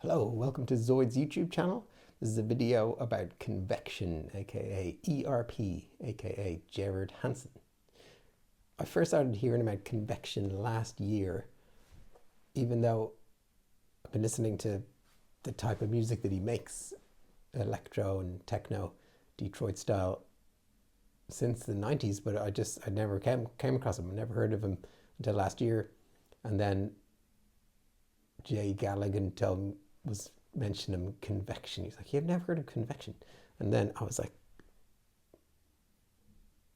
Hello, welcome to Zoid's YouTube channel. This is a video about convection, aka E.R.P, aka Gerard Hanson. I first started hearing about convection last year, even though I've been listening to the type of music that he makes, electro and techno, Detroit style, since the 90s, but I never came across him. I never heard of him until last year. And then Jay Galligan was mentioning convection. He's like, "You've never heard of convection?" And then I was like,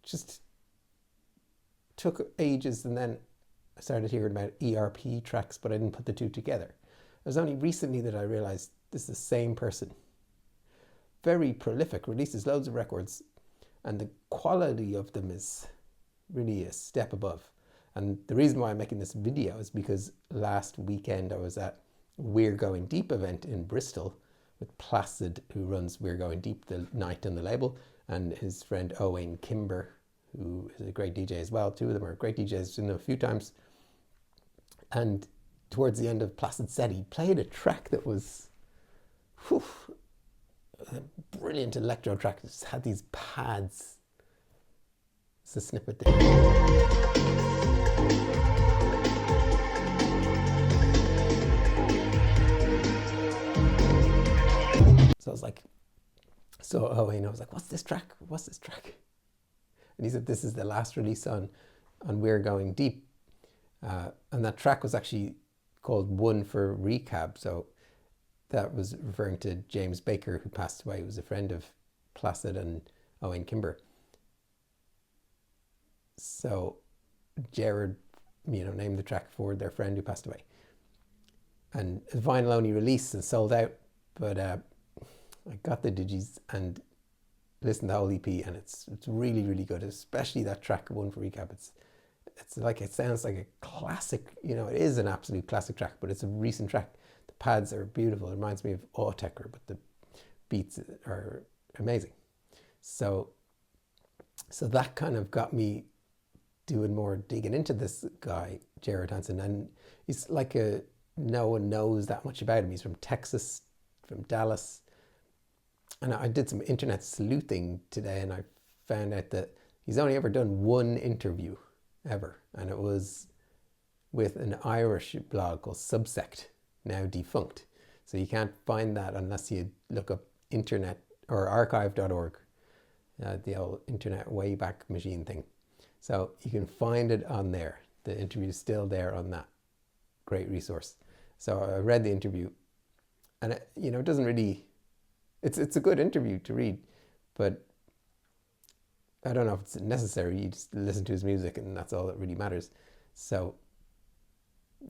just took ages, and then I started hearing about E.R.P tracks, but I didn't put the two together. It was only recently that I realized this is the same person. Very prolific, releases loads of records, and the quality of them is really a step above. And the reason why I'm making this video is because last weekend I was at We're Going Deep event in Bristol with Placid, who runs We're Going Deep, the night on the label, and his friend Owain Kimber, who is a great DJ as well. Two of them are great DJs, I've seen them a few times. And towards the end of Placid's set, he played a track that was a brilliant electro track. It just had these pads. It's a snippet there. So I was like, I was like, what's this track? What's this track? And he said, this is the last release on We're Going Deep. And that track was actually called One for Recap. So that was referring to James Baker, who passed away. He was a friend of Placid and Owain Kimber. So Gerard, named the track for their friend who passed away. And a vinyl only release and sold out, but I got the digis and listened to the whole EP, and it's really, really good, especially that track One for Recap. It's like, it sounds like a classic, it is an absolute classic track, but it's a recent track. The pads are beautiful. It reminds me of Autechre, but the beats are amazing. So that kind of got me doing more digging into this guy, Gerard Hanson, and he's like no one knows that much about him. He's from Texas, from Dallas. And I did some internet sleuthing today, and I found out that he's only ever done one interview ever, and it was with an Irish blog called Subsect, now defunct. So you can't find that unless you look up internet or archive.org, the old internet Wayback Machine thing. So you can find it on there. The interview is still there on that great resource. So I read the interview, and it doesn't really. It's a good interview to read, but I don't know if it's necessary. You just listen to his music, and that's all that really matters. So,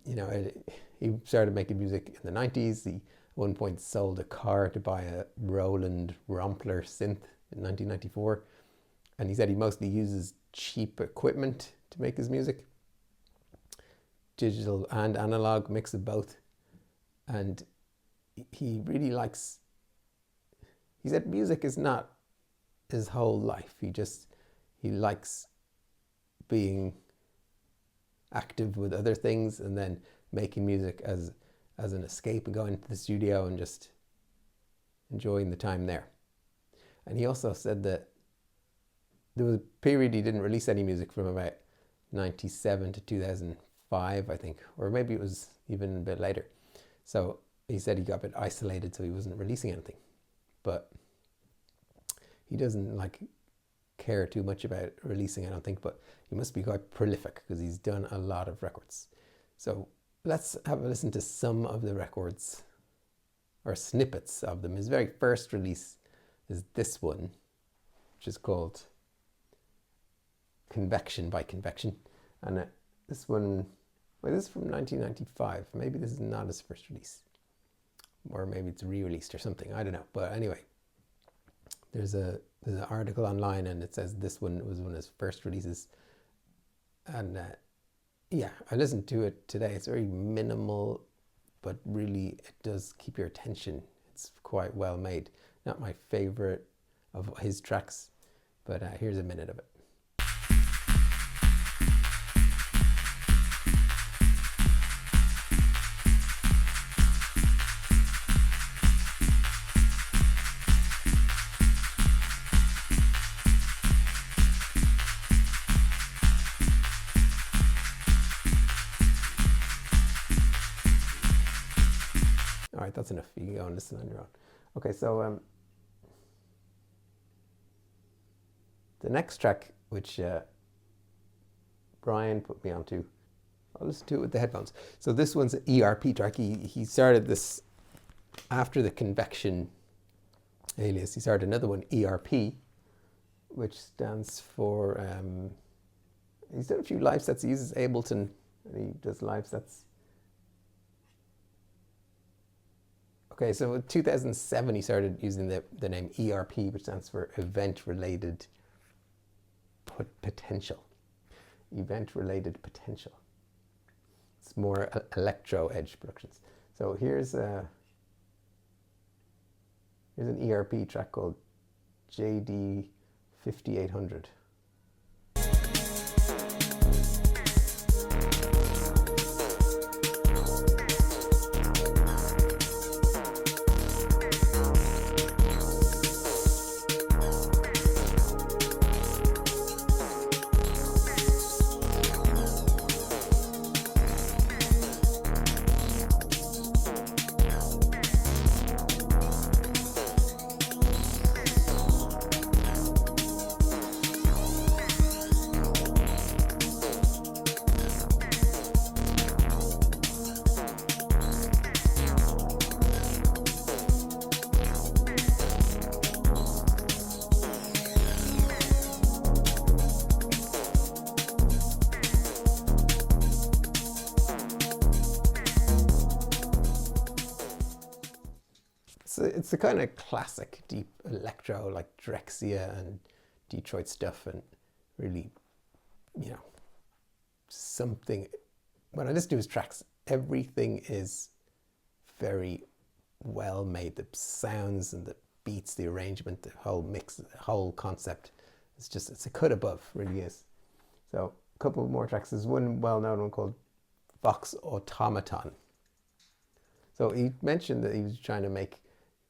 he started making music in the 90s. He at one point sold a car to buy a Roland Rompler synth in 1994. And he said he mostly uses cheap equipment to make his music. Digital and analog, mix of both. And he really likes... He said music is not his whole life. He likes being active with other things and then making music as an escape and going into the studio and just enjoying the time there. And he also said that there was a period he didn't release any music from about 97 to 2005, I think, or maybe it was even a bit later. So he said he got a bit isolated, so he wasn't releasing anything. But he doesn't care too much about releasing, I don't think, but he must be quite prolific because he's done a lot of records. So let's have a listen to some of the records, or snippets of them. His very first release is this one, which is called Convection by Convection. And this one, this is from 1995. Maybe this is not his first release. Or maybe it's re-released or something, I don't know. But anyway, there's an article online, and it says this one was one of his first releases. And I listened to it today. It's very minimal, but really it does keep your attention. It's quite well made. Not my favorite of his tracks, but here's a minute of it. All right, that's enough. You can go and listen on your own. Okay, so the next track, which Brian put me onto, I'll listen to it with the headphones. So this one's an E.R.P track. He started this after the Convection alias. He started another one, E.R.P, which stands for, he's done a few live sets. He uses Ableton and he does live sets. Okay, so in 2007 he started using the name E.R.P, which stands for Event Related Potential. Event Related Potential. It's more electro edge productions. So here's an E.R.P track called JD 5800. It's the kind of classic deep electro, like Drexciya and Detroit stuff, and really, you know, something. When I listen to his tracks, everything is very well made. The sounds and the beats, the arrangement, the whole mix, the whole concept. It's a cut above, really is. So a couple more tracks. There's one well-known one called Vox Automaton. So he mentioned that he was trying to make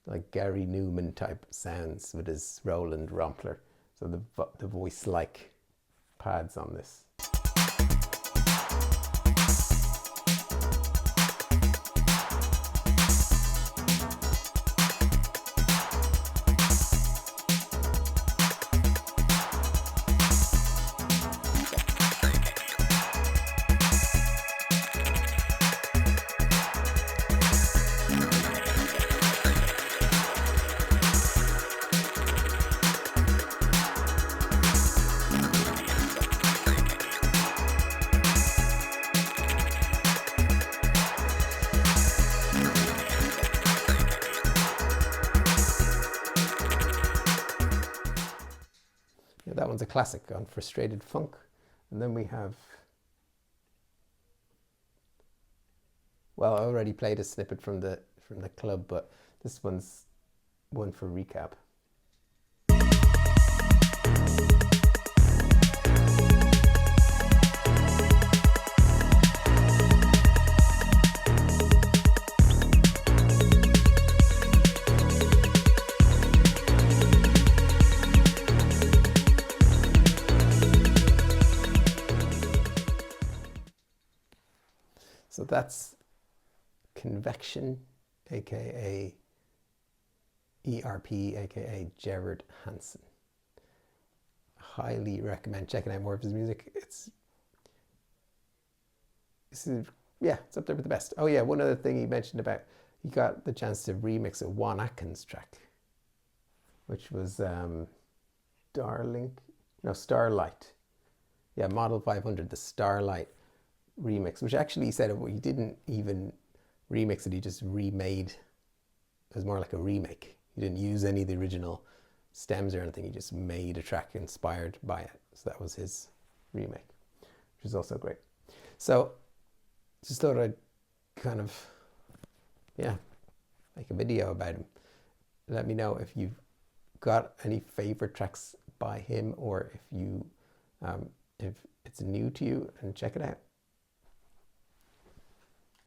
like Gary Newman type sounds with his Roland Rompler. So the voice-like pads on this. That one's a classic on Frustrated Funk. And then we have, well, I already played a snippet from the club, but this one's one for recap. So that's Convection, aka E.R.P, aka Gerard Hanson. Highly recommend checking out more of his music. It's up there with the best. Oh yeah, one other thing he mentioned about, he got the chance to remix a Juan Atkins track, which was Starlight. Yeah, Model 500, the Starlight remix, which actually he said he didn't even remix it, he just remade. It was more like a remake. He didn't use any of the original stems or anything, he just made a track inspired by it. So that was his remake, which is also great. So just thought I'd kind of make a video about him. Let me know if you've got any favorite tracks by him, or if you if it's new to you, and check it out.